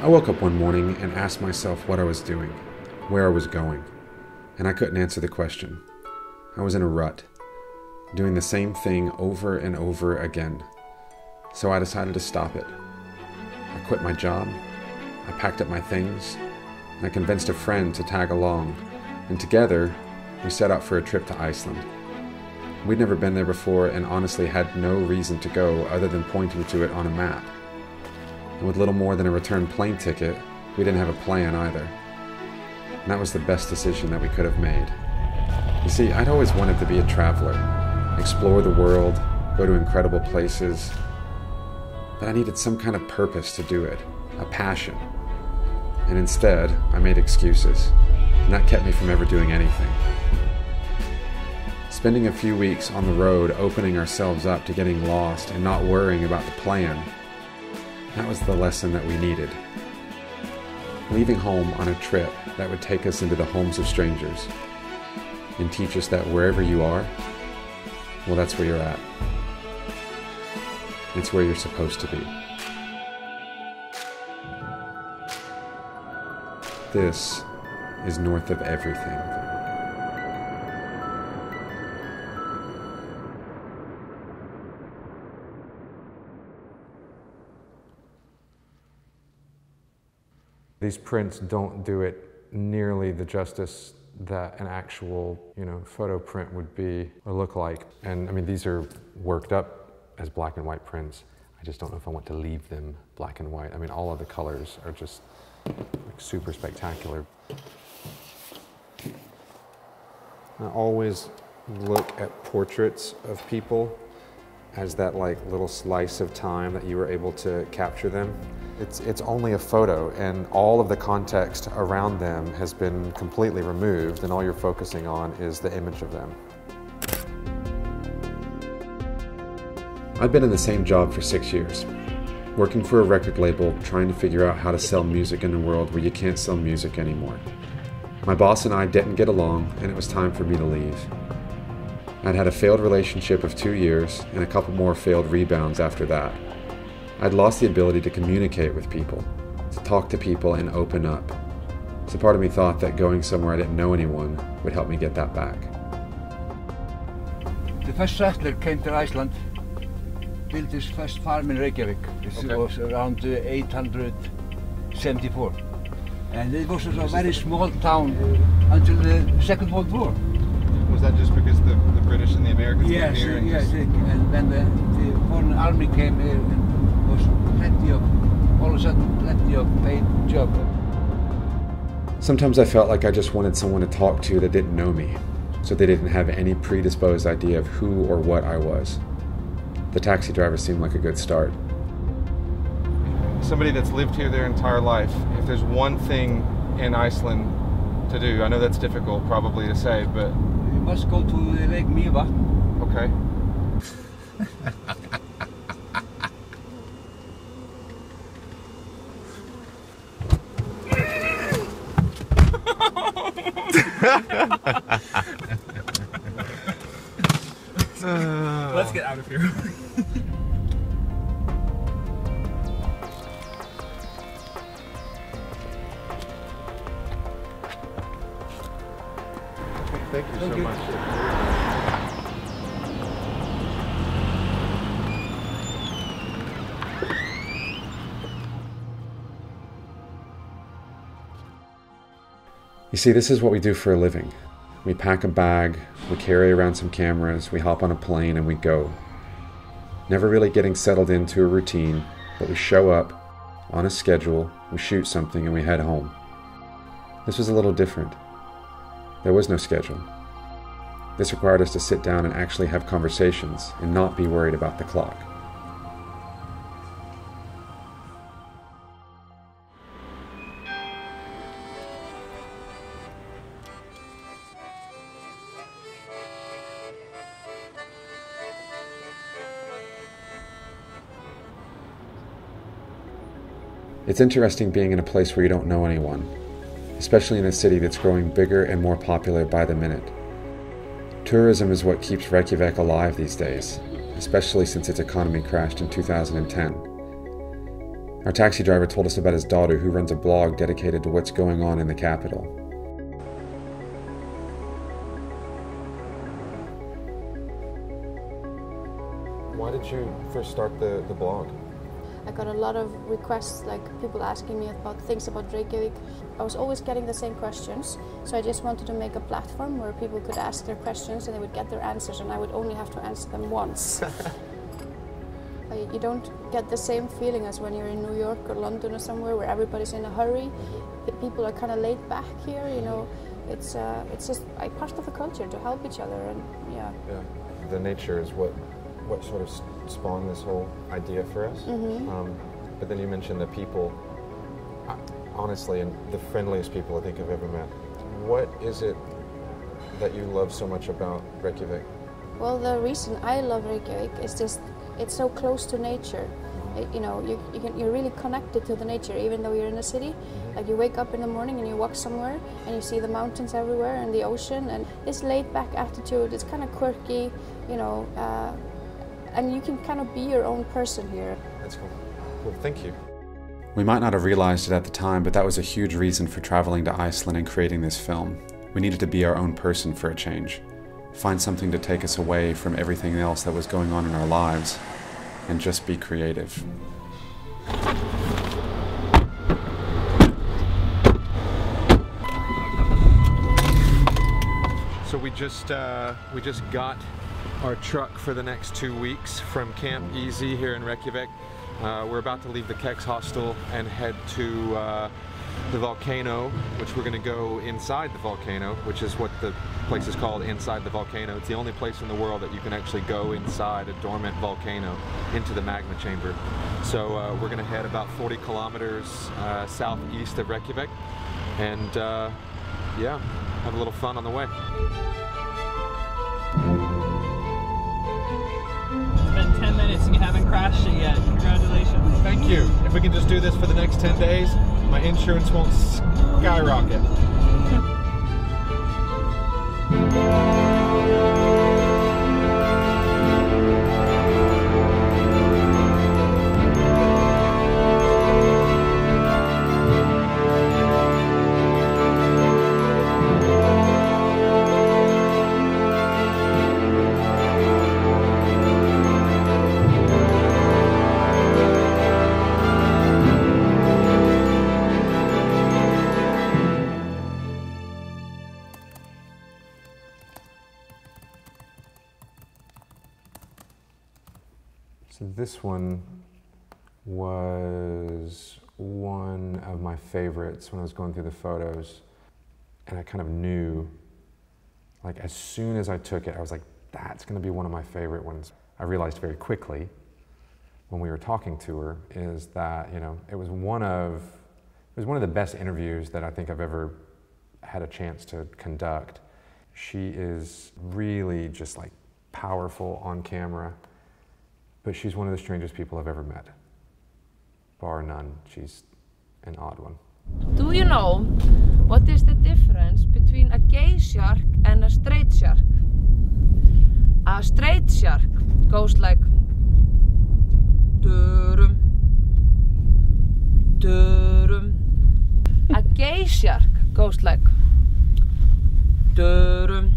I woke up one morning and asked myself what I was doing, where I was going, and I couldn't answer the question. I was in a rut, doing the same thing over and over again, so I decided to stop it. I quit my job, I packed up my things, and I convinced a friend to tag along, and together we set out for a trip to Iceland. We'd never been there before and honestly had no reason to go other than pointing to it on a map. And with little more than a return plane ticket, we didn't have a plan either. And that was the best decision that we could have made. You see, I'd always wanted to be a traveler, explore the world, go to incredible places, but I needed some kind of purpose to do it, a passion. And instead, I made excuses, and that kept me from ever doing anything. Spending a few weeks on the road opening ourselves up to getting lost and not worrying about the plan, that was the lesson that we needed. Leaving home on a trip that would take us into the homes of strangers and teach us that wherever you are, well, that's where you're at. It's where you're supposed to be. This is north of everything. These prints don't do it nearly the justice that an actual, photo print would be or look like. And I mean, these are worked up as black and white prints. I just don't know if I want to leave them black and white. I mean, all of the colors are just super spectacular. I always look at portraits of people as that little slice of time that you were able to capture them. It's only a photo, and all of the context around them has been completely removed, and all you're focusing on is the image of them. I've been in the same job for 6 years, working for a record label, trying to figure out how to sell music in a world where you can't sell music anymore. My boss and I didn't get along, and it was time for me to leave. I'd had a failed relationship of 2 years, and a couple more failed rebounds after that. I'd lost the ability to communicate with people, to talk to people and open up. So part of me thought that going somewhere I didn't know anyone would help me get that back. The first settler came to Iceland, built his first farm in Reykjavik. It was around 874. And it was a very small town until the Second World War. Was that just because the British and the Americans came here? Yes, and when the foreign army came here, there was all of a sudden plenty of paid jobs. Sometimes I felt like I just wanted someone to talk to that didn't know me, so they didn't have any predisposed idea of who or what I was. The taxi driver seemed like a good start. Somebody that's lived here their entire life, if there's one thing in Iceland to do, I know that's difficult probably to say, but... You must go to Lake Mývatn. Okay. Let's get out of here. Thank you so much. You see, this is what we do for a living. We pack a bag, we carry around some cameras, we hop on a plane and we go. Never really getting settled into a routine, but we show up on a schedule, we shoot something and we head home. This was a little different. There was no schedule. This required us to sit down and actually have conversations and not be worried about the clock. It's interesting being in a place where you don't know anyone, especially in a city that's growing bigger and more popular by the minute. Tourism is what keeps Reykjavik alive these days, especially since its economy crashed in 2010. Our taxi driver told us about his daughter who runs a blog dedicated to what's going on in the capital. Why did you first start the blog? I got a lot of requests, like people asking me about things about Reykjavik. I was always getting the same questions, so I just wanted to make a platform where people could ask their questions and they would get their answers, and I would only have to answer them once. You don't get the same feeling as when you're in New York or London or somewhere where everybody's in a hurry. People are kind of laid back here, you know. It's just a part of the culture to help each other, and yeah. The nature is what sort of spawned this whole idea for us. But then you mentioned the people, honestly, and the friendliest people I think I've ever met. What is it that you love so much about Reykjavik? Well, the reason I love Reykjavik is just it's so close to nature. You know, you're really connected to the nature, even though you're in a city. Like you wake up in the morning and you walk somewhere and you see the mountains everywhere and the ocean, and this laid-back attitude. It's kind of quirky, you know, and you can kind of be your own person here. That's cool. Well, thank you. We might not have realized it at the time, but that was a huge reason for traveling to Iceland and creating this film. We needed to be our own person for a change. Find something to take us away from everything else that was going on in our lives, and just be creative. So we just got our truck for the next 2 weeks from Camp Easy here in Reykjavik. We're about to leave the Kex hostel and head to the volcano, which we're going to go inside the volcano, which is what the place is called, Inside the Volcano. It's the only place in the world that you can actually go inside a dormant volcano into the magma chamber. So we're going to head about 40 kilometers southeast of Reykjavik and yeah, have a little fun on the way. It's been 10 minutes and you haven't crashed it yet. Congratulations. Thank you. If we can just do this for the next 10 days, my insurance won't skyrocket. So this one was one of my favorites when I was going through the photos, and I kind of knew, like as soon as I took it, I was like, that's going to be one of my favorite ones. I realized very quickly when we were talking to her is that, you know, it was one of the best interviews that I think I've ever had a chance to conduct. She is really just like powerful on camera. But she's one of the strangest people I've ever met. Bar none, she's an odd one. Do you know what is the difference between a gay shark and a straight shark? A straight shark goes like durum, durum. A gay shark goes like durum,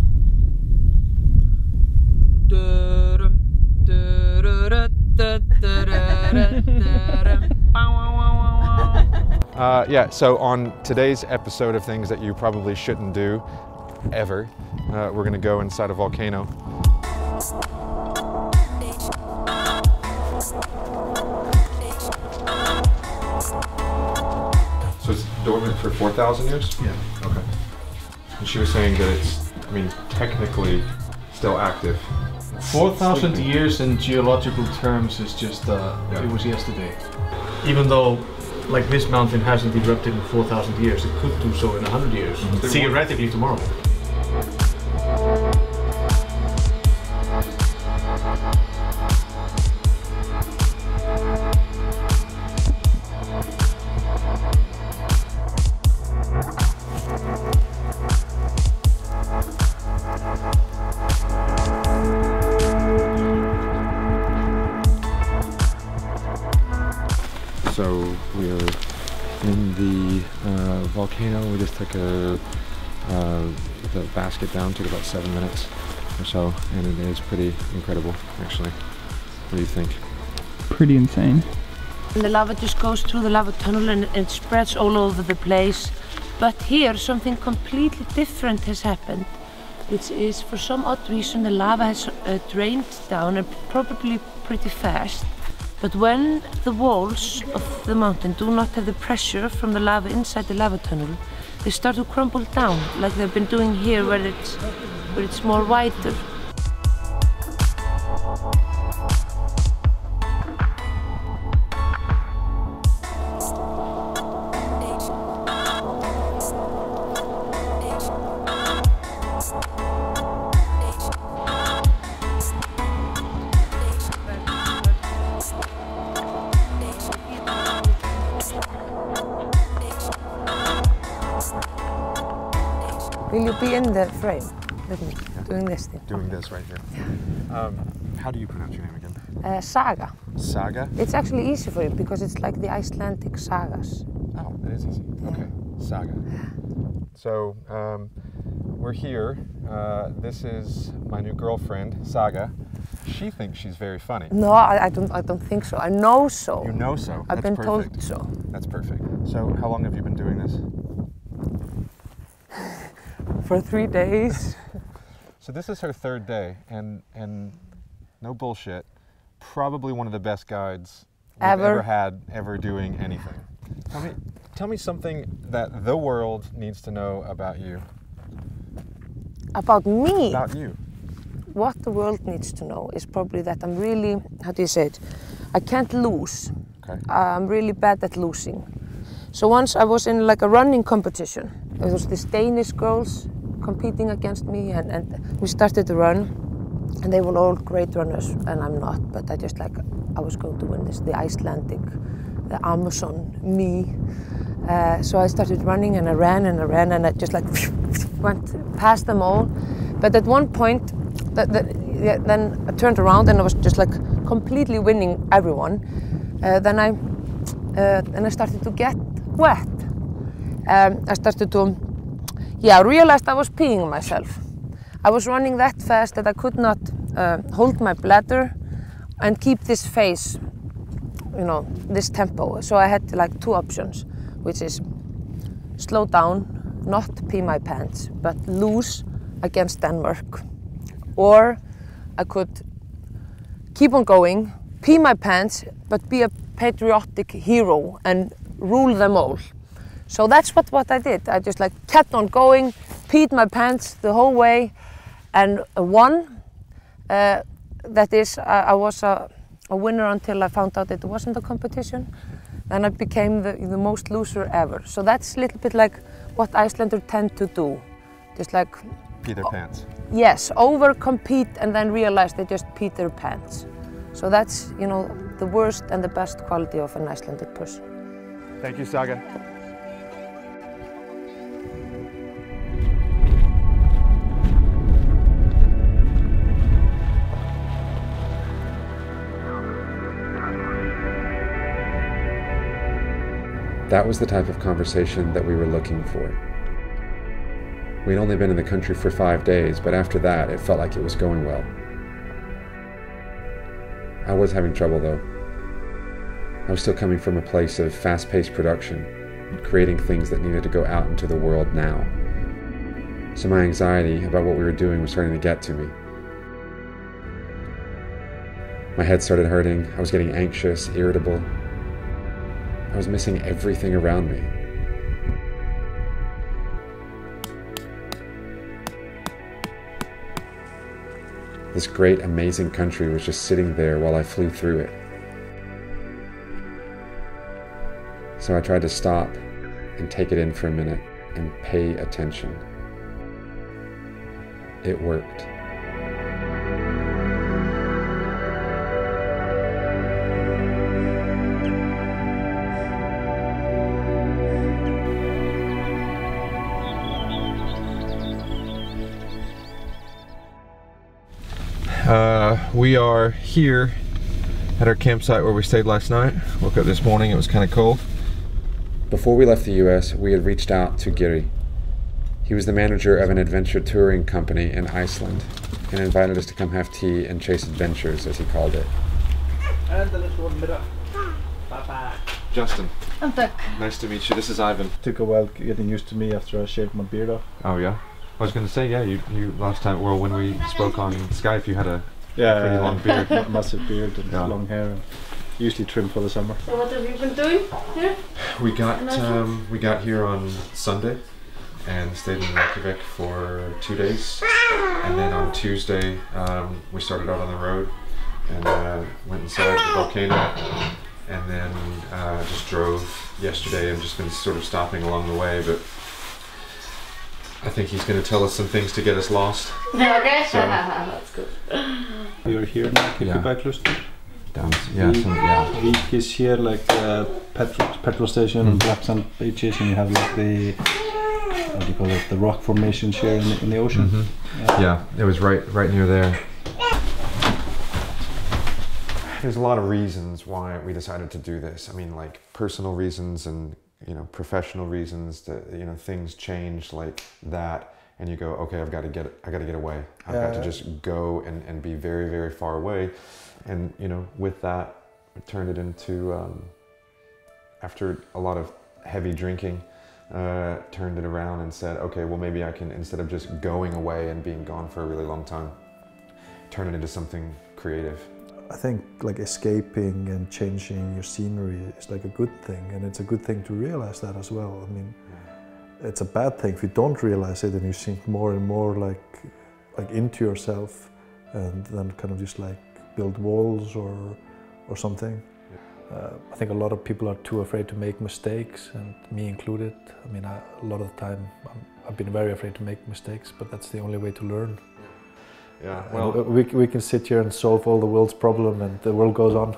durum. Yeah, so on today's episode of things that you probably shouldn't do ever, we're going to go inside a volcano. So it's dormant for 4,000 years? Yeah. Okay. And she was saying that it's, I mean, technically still active. 4,000 years in geological terms is just, it was yesterday. Even though, like, this mountain hasn't erupted in 4,000 years, it could do so in 100 years. Mm-hmm. Theoretically tomorrow. So volcano. We just took the basket down, took about 7 minutes or so, and it is pretty incredible, actually. What do you think? Pretty insane. And the lava just goes through the lava tunnel and it spreads all over the place. But here something completely different has happened, which is for some odd reason the lava has drained down and probably pretty fast. But when the walls of the mountain do not have the pressure from the lava inside the lava tunnel, they start to crumble down, like they've been doing here where it's more wider. Will you be in the frame with me, doing this thing? Doing this right here. Yeah. How do you pronounce your name again? Saga. Saga? It's actually easy for you because it's like the Icelandic sagas. Oh, it is easy. Yeah. Okay, Saga. So, we're here. This is my new girlfriend, Saga. She thinks she's very funny. No, I don't think so. I know so. You know so? I've been perfect. told so. That's perfect. So, how long have you been doing this? For 3 days. So this is her 3rd day, and no bullshit, probably one of the best guides we've ever had doing anything. Tell me something that the world needs to know about you. About me? About you. What the world needs to know is probably that I'm really, how do you say it? I can't lose. Okay. I'm really bad at losing. So once I was in like a running competition. It was these Danish girls competing against me, and we started to run, and they were all great runners, and I'm not, but I was going to win this, the Icelandic, the Amazon me. So I started running, and I ran, and I just like went past them all. But at one point, then I turned around, and I was just like completely winning everyone. Then I started to get wet. I started to, I realized I was peeing myself. I was running that fast that I could not hold my bladder and keep this pace, this tempo. So I had like 2 options, which is slow down, not pee my pants, but lose against Denmark. Or I could keep on going, pee my pants, but be a patriotic hero and rule them all. So that's what I did. I just like kept on going, peed my pants the whole way, and won. That is, I was a winner until I found out it wasn't a competition. Then I became the most loser ever. So that's a little bit like what Icelanders tend to do. Just like pee their pants. Yes, over compete and then realize they just peed their pants. So that's, the worst and the best quality of an Icelandic person. Thank you, Saga. That was the type of conversation that we were looking for. We'd only been in the country for 5 days, but after that, it felt like it was going well. I was having trouble, though. I was still coming from a place of fast-paced production, creating things that needed to go out into the world now. So my anxiety about what we were doing was starting to get to me. My head started hurting, I was getting anxious, irritable. I was missing everything around me. This great, amazing country was just sitting there while I flew through it. So I tried to stop and take it in for a minute and pay attention. It worked. We are here at our campsite where we stayed last night. Woke up this morning, it was kind of cold. Before we left the US, we had reached out to Gibby. He was the manager of an adventure touring company in Iceland and invited us to come have tea and chase adventures, as he called it. Justin. Tack. Nice to meet you. This is Ivan. Took a while getting used to me after I shaved my beard off. Oh yeah? I was going to say, yeah, you last time, well, when we spoke on Skype, you had a pretty long beard. Massive beard and long hair. And usually trim for the summer. So what have you been doing here? We got here on Sunday and stayed in Reykjavik for 2 days, and then on Tuesday we started out on the road and went inside the volcano, and then just drove yesterday and just been sort of stopping along the way, but I think he's going to tell us some things to get us lost. Okay, so, that's good. You're here now, Kirkjubæjarklaustur. Vik is here, like the petrol station and black sand beaches, and you have like the, what do you call it, the rock formations here in the ocean. Yeah, it was right near there. There's a lot of reasons why we decided to do this. I mean, like personal reasons and professional reasons. That things change like that, and you go, okay, I got to get away. I've got to just go and be very, very far away. And with that, we turned it into, after a lot of heavy drinking, turned it around and said, okay, well maybe I can, instead of just going away and being gone for a really long time, turn it into something creative. I think like escaping and changing your scenery is like a good thing, and it's a good thing to realize that as well. I mean, it's a bad thing if you don't realize it and you sink more and more like into yourself, and then kind of just like build walls or something. I think a lot of people are too afraid to make mistakes, and me included. I mean, a lot of the time I've been very afraid to make mistakes, but that's the only way to learn. Yeah, well, we can sit here and solve all the world's problems, and the world goes on.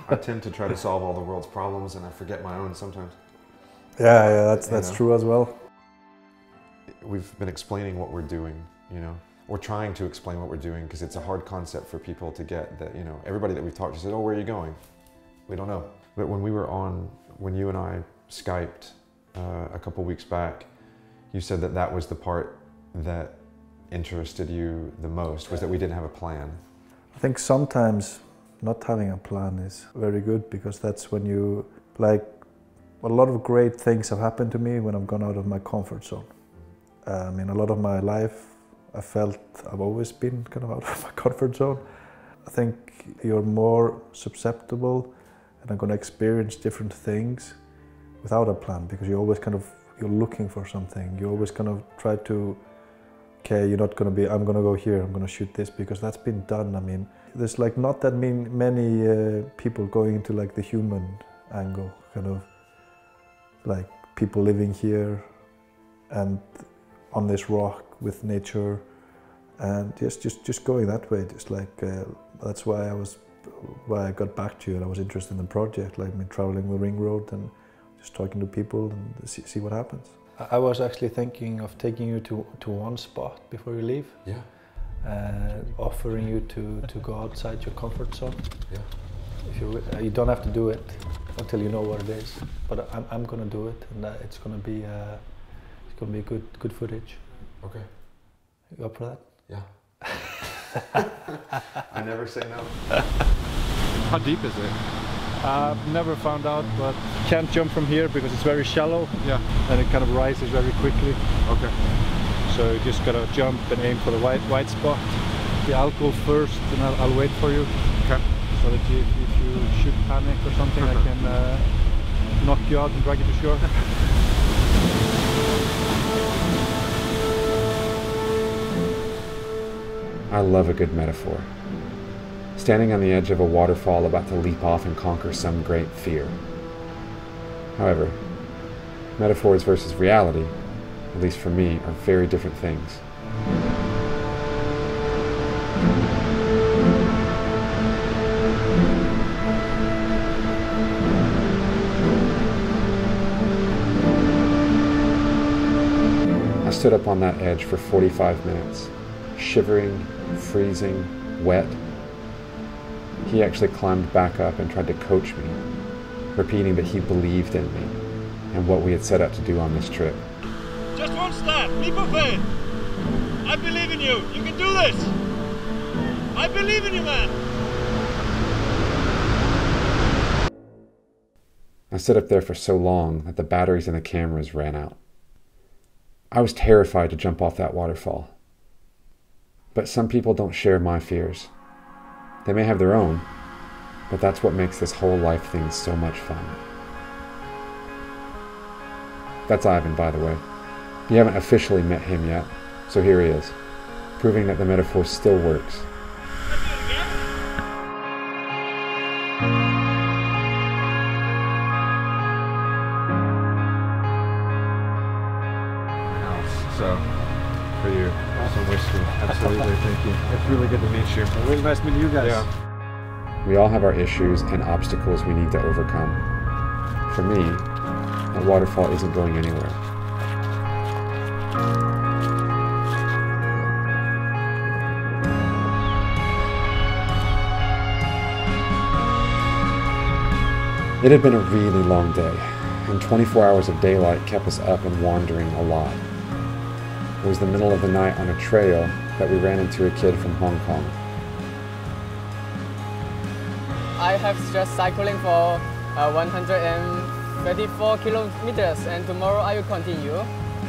I tend to try to solve all the world's problems, and I forget my own sometimes. Yeah, that's true as well. We've been explaining what we're doing, We're trying to explain what we're doing because it's a hard concept for people to get. That everybody that we've talked to said, "Oh, where are you going?" We don't know. But when you and I Skyped a couple weeks back, you said that was the part that interested you the most, was that we didn't have a plan. I think sometimes not having a plan is very good, because that's when you, like, a lot of great things have happened to me when I've gone out of my comfort zone. I mean, a lot of my life I felt I've always been kind of out of my comfort zone. I think you're more susceptible and are going to experience different things without a plan, because you're always you're looking for something. You always kind of try to, okay, you're not going to be, I'm going to go here, I'm going to shoot this, because that's been done. I mean, there's like not that many people going into like the human angle, kind of like people living here and on this rock with nature, and just going that way. Just like that's why I got back to you, and I was interested in the project, like me traveling the ring road and just talking to people and see what happens. I was actually thinking of taking you to one spot before you leave. Yeah. Offering you to go outside your comfort zone. Yeah. If you don't have to do it until you know what it is, but I'm gonna do it, and it's gonna be good footage. Okay. You up for that? Yeah. I never say no. How deep is it? I've never found out, but can't jump from here because it's very shallow. Yeah. And it kind of rises very quickly. Okay. So you just gotta jump and aim for the white spot. I'll go first, and I'll wait for you. Okay. So that if you should panic or something, I can knock you out and drag you to shore. I love a good metaphor. Standing on the edge of a waterfall about to leap off and conquer some great fear. However, metaphors versus reality, at least for me, are very different things. I stood up on that edge for 45 minutes, shivering, freezing, wet. He actually climbed back up and tried to coach me, repeating that he believed in me. and what we had set out to do on this trip. Just one step, leap of faith. I believe in you. You can do this. I believe in you, man. I stood up there for so long that the batteries in the cameras ran out. I was terrified to jump off that waterfall. But some people don't share my fears. They may have their own, but that's what makes this whole life thing so much fun. That's Ivan, by the way. You haven't officially met him yet, so here he is, proving that the metaphor still works. So, for you, some whiskey. Absolutely, thank you. It's really good to meet you. Really nice meeting you guys. Yeah. We all have our issues and obstacles we need to overcome. For me, that waterfall isn't going anywhere. It had been a really long day, and 24 hours of daylight kept us up and wandering a lot. It was the middle of the night on a trail that we ran into a kid from Hong Kong. I have just cycling for 134 kilometers, and tomorrow I will continue.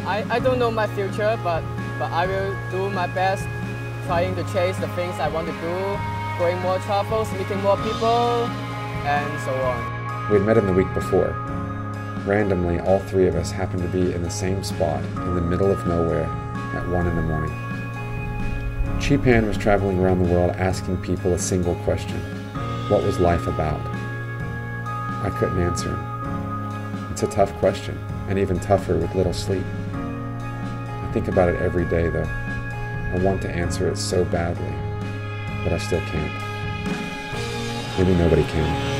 I don't know my future, but I will do my best trying to chase the things I want to do, going more travels, meeting more people, and so on. We had met him the week before. Randomly, all three of us happened to be in the same spot in the middle of nowhere at 1 in the morning. Cheepan was traveling around the world asking people a single question. What was life about? I couldn't answer him. It's a tough question, and even tougher with little sleep. I think about it every day, though. I want to answer it so badly, but I still can't. Maybe nobody can.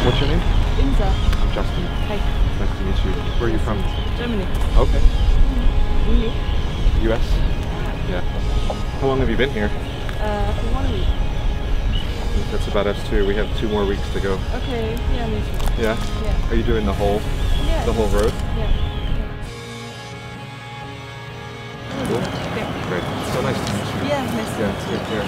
What's your name? Inza. I'm Justin. Hi. Nice to meet you. Where are you from? Germany. Okay. And you? US? Yeah. How long have you been here? For 1 week. That's about us too. We have 2 more weeks to go. Okay, yeah, me too. Yeah? Yeah. Are you doing the whole road? Yeah. Cool. Great. So nice to meet you. Yeah, nice to meet you. Take care.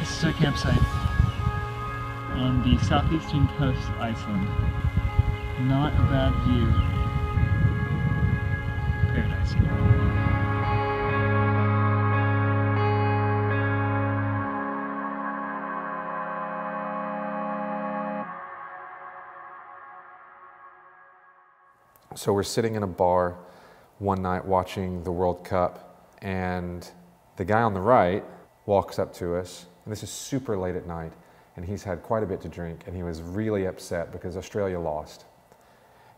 This is our campsite on the southeastern coast of Iceland. Not a bad view. Paradise here. So we're sitting in a bar one night watching the World Cup, and the guy on the right walks up to us, and this is super late at night, and he's had quite a bit to drink, and he was really upset because Australia lost.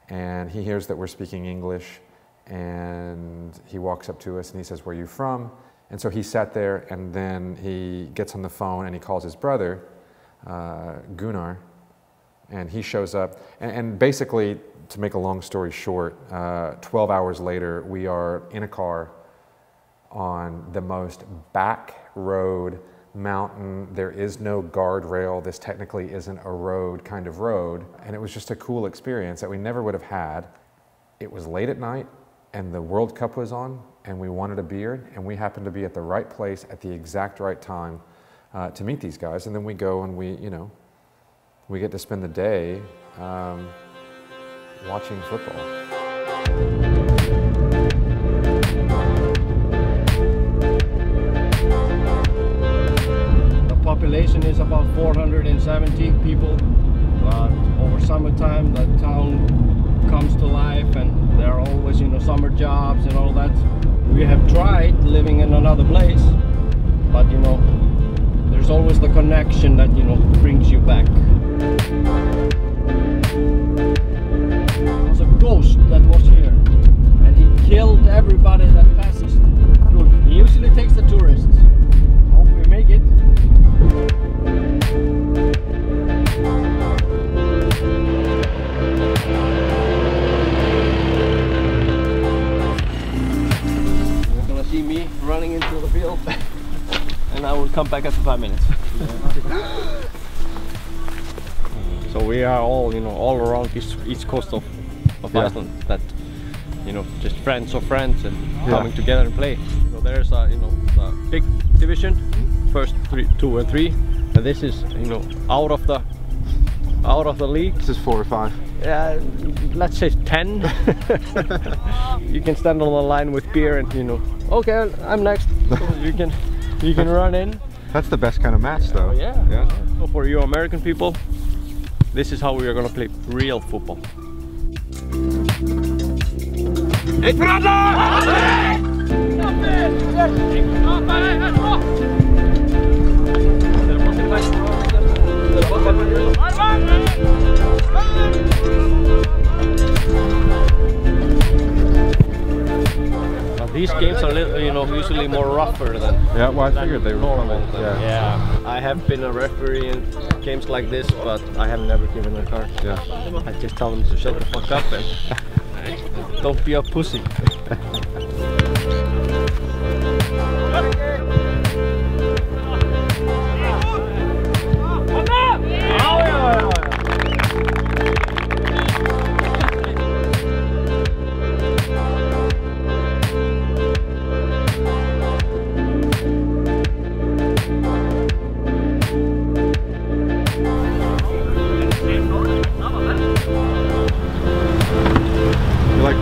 And he hears that we're speaking English, and he walks up to us and he says, "Where are you from?" And so he sat there, and then he gets on the phone and he calls his brother, Gunnar, and he shows up. And basically, to make a long story short, 12 hours later, we are in a car on the most back road mountain. There is no guardrail. This technically isn't a road kind of road. And it was just a cool experience that we never would have had. It was late at night and the World Cup was on and we wanted a beer and we happened to be at the right place at the exact right time to meet these guys. And then we go and we get to spend the day watching football. The population is about 470 people. Over summertime, the town comes to life, and there are always, summer jobs and all that. We have tried living in another place, but there's always the connection that brings you back. There was a ghost that was here, and he killed everybody that passes through. He usually takes the tourists. come back after 5 minutes. So we are all, you know, all around east coast of Iceland. That, you know, just friends of friends and coming together and play. You know, there's a, you know, a big division, first 2 and 3, and this is, you know, out of the league. This is 4 or 5. Yeah, let's say 10. You can stand on the line with beer and, you know, okay, I'm next. you can run in. That's the best kind of match, though. Yeah. So for you American people, this is how we are gonna play real football. These games are, you know, usually more rougher than. Yeah, well, I figured they were normal. Yeah. I have been a referee in games like this, but I have never given a card. Yeah. I just tell them to shut the fuck up and don't be a pussy.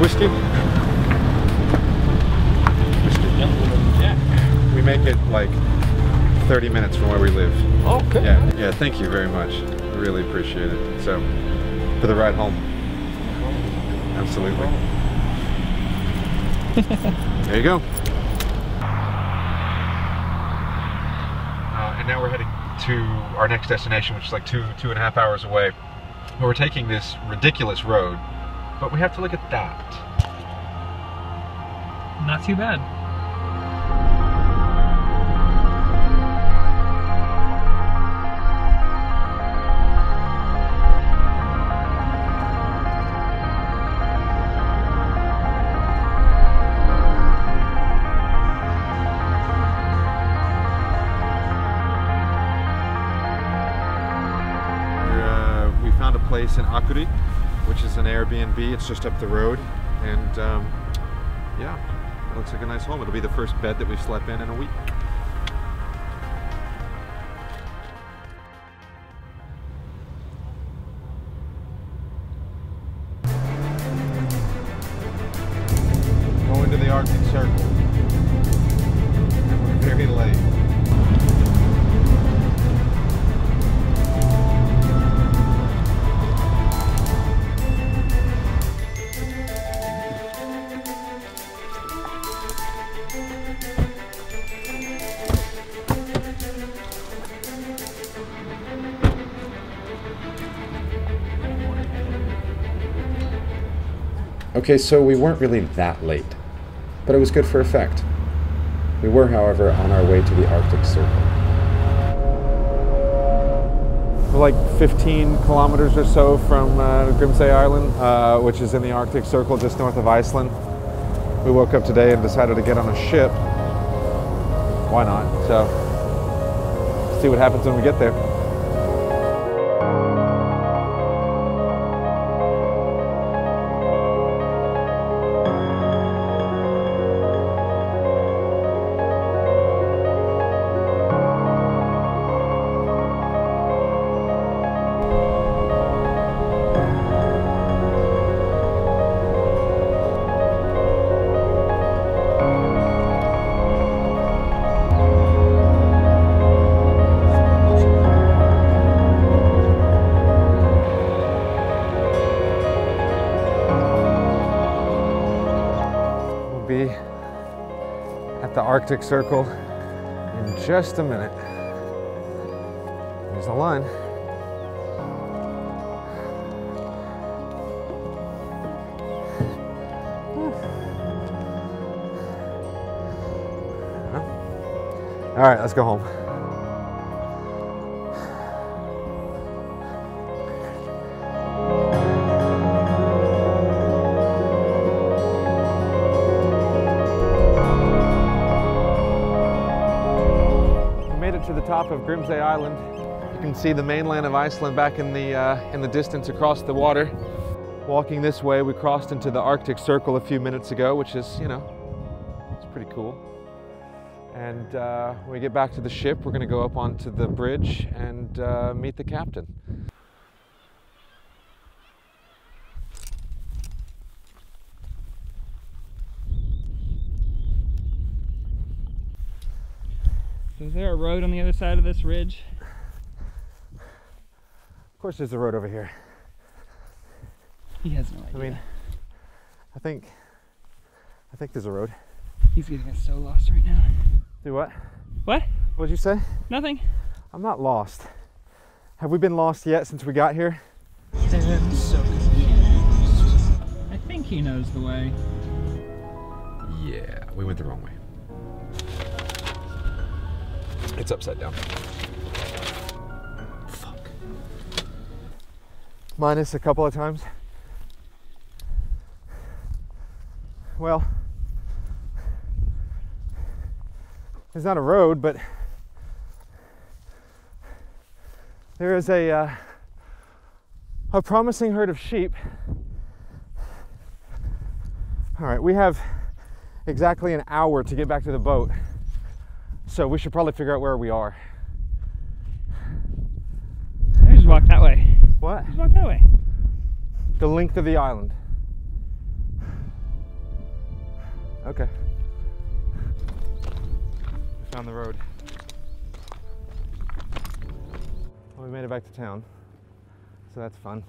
Whiskey? Yeah. We make it like 30 minutes from where we live. Okay. Yeah, thank you very much. I really appreciate it. So, for the ride home. Absolutely. There you go. And now we're heading to our next destination, which is like 2.5 hours away. We're taking this ridiculous road. But we have to look at that. Not too bad. We found a place in Akureyri, which is an Airbnb. It's just up the road, and yeah, it looks like a nice home. It'll be the first bed that we've slept in a week. Going to the Arctic Circle. We're very late. Okay, so we weren't really that late, but it was good for effect. We were, however, on our way to the Arctic Circle. We're like 15 kilometers or so from Grimsey Island, which is in the Arctic Circle just north of Iceland. We woke up today and decided to get on a ship. Why not? So, see what happens when we get there. Be at the Arctic Circle in just a minute. There's the line. All right, let's go home. To top of Grimsey Island. You can see the mainland of Iceland back in the distance across the water. Walking this way, we crossed into the Arctic Circle a few minutes ago, which is, you know, it's pretty cool. And when we get back to the ship, we're going to go up onto the bridge and meet the captain. So is there a road on the other side of this ridge? Of course there's a road over here. He has no idea. I mean, I think there's a road. He's getting us so lost right now. Do what? What? What'd you say? Nothing. I'm not lost. Have we been lost yet since we got here? I'm so confused. I think he knows the way. Yeah, we went the wrong way. It's upside down. Fuck. Minus a couple of times. Well, there's not a road, but there is a promising herd of sheep. All right, we have exactly an hour to get back to the boat, so we should probably figure out where we are. I just walk that way. What? Just walk that way. The length of the island. Okay. We found the road. Well, we made it back to town, so that's fun.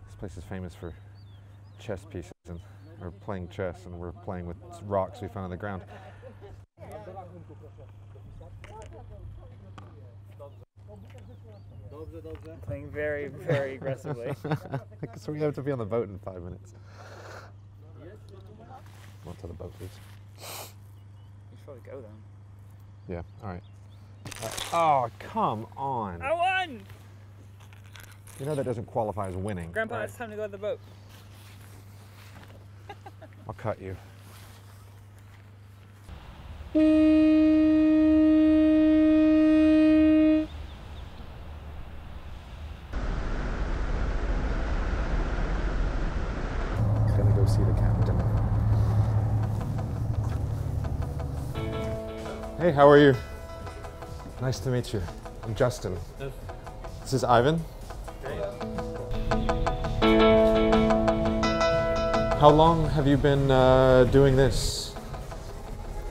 This place is famous for chess pieces, and we're playing chess, and we're playing with rocks we found on the ground. Playing very, very aggressively. So we have to be on the boat in 5 minutes. Won't tell the boat, please. You should probably go then. Yeah, all right. Oh, come on. I won! You know that doesn't qualify as winning. Grandpa, right? it's time to go to the boat. I'll cut you. Gonna go see the captain. Hey, how are you? Nice to meet you. I'm Justin. This is Ivan. How long have you been doing this?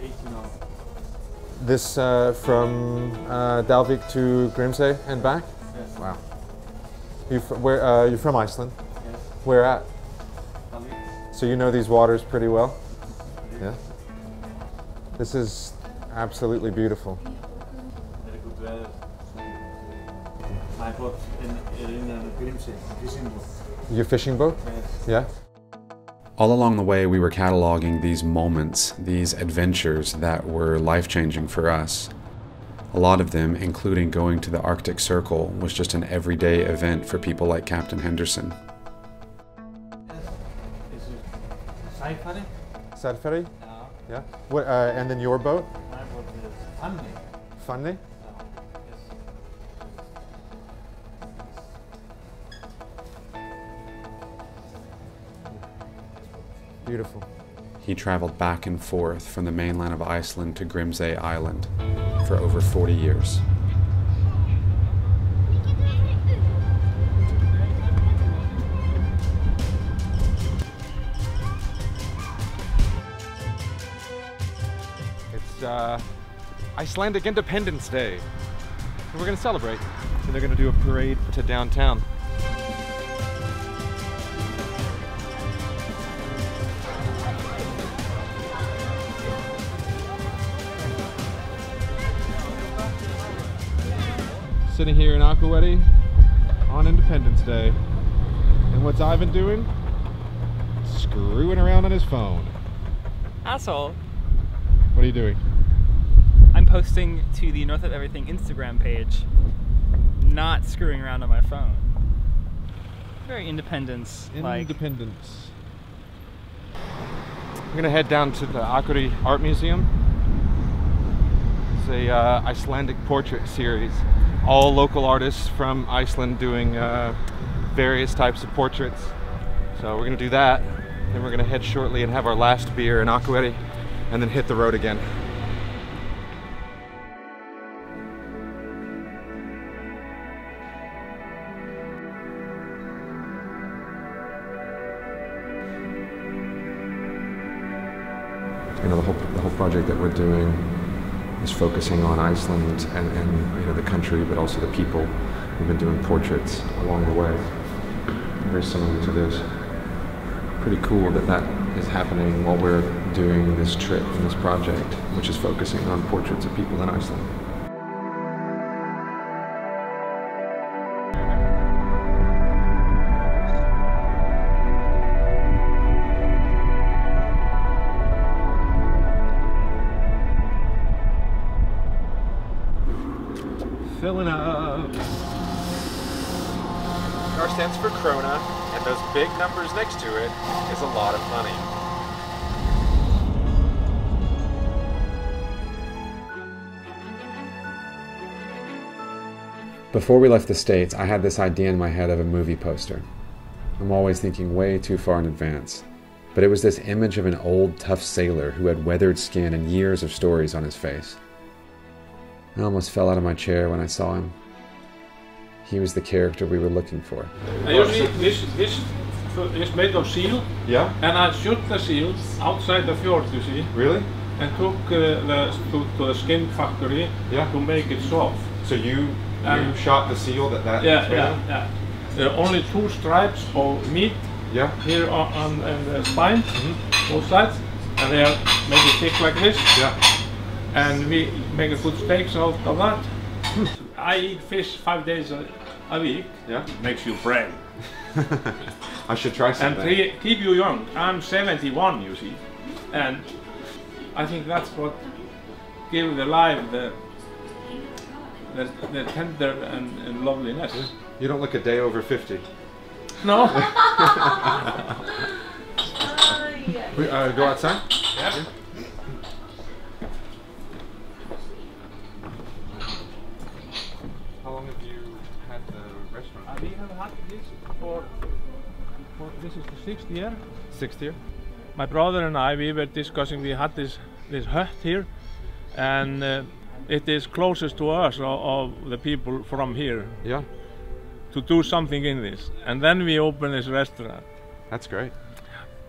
18 hours. This from Dalvik to Grimsey and back? Yes. Wow. You're from Iceland? Yes. Where at? Dalvik. So you know these waters pretty well? Yeah. This is absolutely beautiful. Very good weather. I bought in Grimsey, fishing boat. Your fishing boat? Yes. Yeah. All along the way, we were cataloging these moments, these adventures that were life-changing for us. A lot of them, including going to the Arctic Circle, was just an everyday event for people like Captain Henderson. Is it sci-fi? Sadferry? No. Yeah. What? And then your boat? My boat is Funny. Funny? Beautiful. He traveled back and forth from the mainland of Iceland to Grimsey Island for over 40 years. It's Icelandic Independence Day. And we're going to celebrate. And they're going to do a parade to downtown. Sitting here in Aquawetty on Independence Day. And what's Ivan doing? Screwing around on his phone. Asshole. What are you doing? I'm posting to the North of Everything Instagram page, not screwing around on my phone. Very independence-like. Independence. We're gonna head down to the Akureyri Art Museum. It's a Icelandic portrait series. All local artists from Iceland doing various types of portraits. So we're gonna do that. Then we're gonna head shortly and have our last beer in Akureyri and then hit the road again. You know, the whole project that we're doing is focusing on Iceland and you know, the country, but also the people. We've been doing portraits along the way, very similar to this. Pretty cool that that is happening while we're doing this trip and this project, which is focusing on portraits of people in Iceland. Filling up. R stands for krona, and those big numbers next to it is a lot of money. Before we left the States, I had this idea in my head of a movie poster. I'm always thinking way too far in advance. But it was this image of an old, tough sailor who had weathered skin and years of stories on his face. I almost fell out of my chair when I saw him. He was the character we were looking for. You see, this is made of seal. Yeah. And I shot the seal outside the fjord, you see. Really? And took to the skin factory to make it soft. So you shot the seal that Yeah. There are only 2 stripes of meat here on the spine, both sides, and they are maybe thick like this. Yeah. And we make a good steaks out of that. I eat fish 5 days a week. Yeah. Makes you brave. I should try something. And keep you young. I'm 71, you see. And I think that's what gives the life the tender and loveliness. You don't look a day over 50. No. We, go outside? Yeah. How long have you had the restaurant? We have had this for this is the 6th year. 6th year? My brother and I, we were discussing, we had this hut here, and it is closest to us of the people from here. Yeah. To do something in this, and then we opened this restaurant. That's great.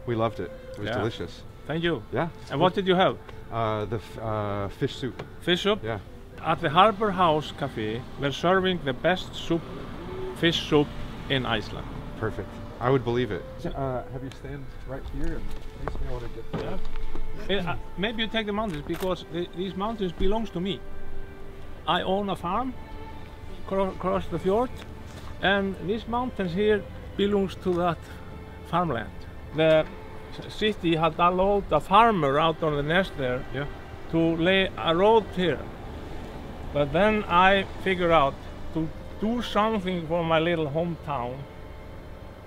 We loved it. It was delicious. Thank you. Yeah. And what did you have? The fish soup. Fish soup? Yeah. At the Harbour House Cafe, we're serving the best soup, fish soup in Iceland. Perfect. I would believe it. Have you stand right here and makes me want to get there. Maybe you take the mountains, because these mountains belongs to me. I own a farm across the fjord, and these mountains here belongs to that farmland. The city had allowed a farmer out on the nest there to lay a road here. But then I figured out to do something for my little hometown,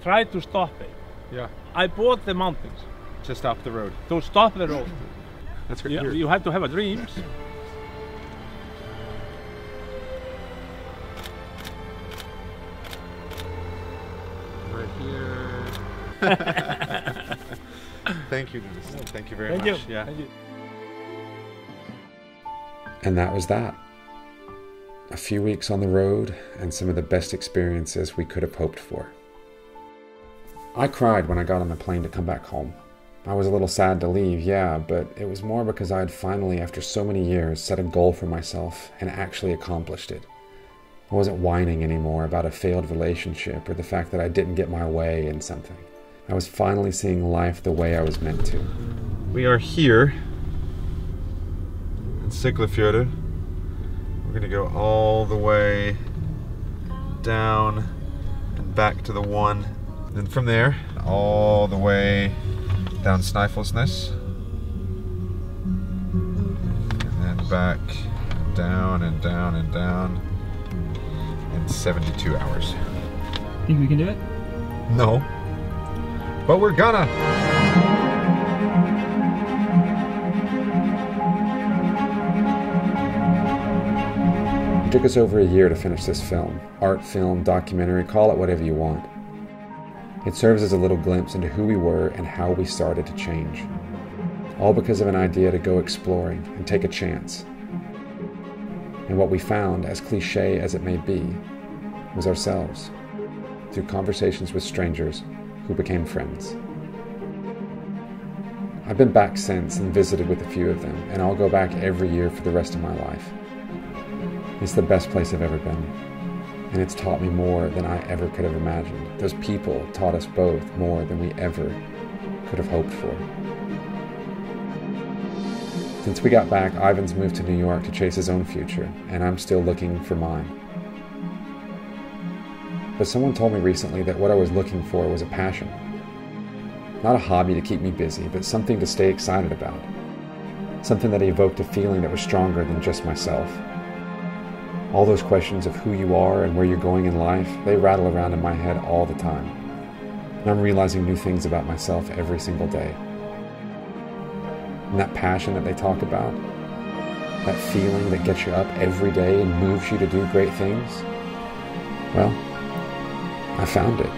try to stop it. Yeah. I bought the mountains. To stop the road. To stop the road. That's great. You have to have a dreams. Right here. Thank you, Dennis. Thank you very much. You. Yeah. Thank you. And that was that. A few weeks on the road and some of the best experiences we could have hoped for. I cried when I got on the plane to come back home. I was a little sad to leave, yeah, but it was more because I had finally, after so many years, set a goal for myself and actually accomplished it. I wasn't whining anymore about a failed relationship or the fact that I didn't get my way in something. I was finally seeing life the way I was meant to. We are here in Siglufjörður. We're gonna go all the way down and back to the one. Then from there, all the way down Snæfellsnes. And then back, down and down and down in 72 hours. Think we can do it? No. But we're gonna! took us over a year to finish this film. Art, film, documentary, call it whatever you want. It serves as a little glimpse into who we were and how we started to change. All because of an idea to go exploring and take a chance. And what we found, as cliche as it may be, was ourselves, through conversations with strangers who became friends. I've been back since and visited with a few of them, and I'll go back every year for the rest of my life. It's the best place I've ever been, and it's taught me more than I ever could have imagined. Those people taught us both more than we ever could have hoped for. Since we got back, Ivan's moved to New York to chase his own future, and I'm still looking for mine. But someone told me recently that what I was looking for was a passion. Not a hobby to keep me busy, but something to stay excited about. Something that evoked a feeling that was stronger than just myself. All those questions of who you are and where you're going in life, they rattle around in my head all the time. And I'm realizing new things about myself every single day. And that passion that they talk about, that feeling that gets you up every day and moves you to do great things, well, I found it.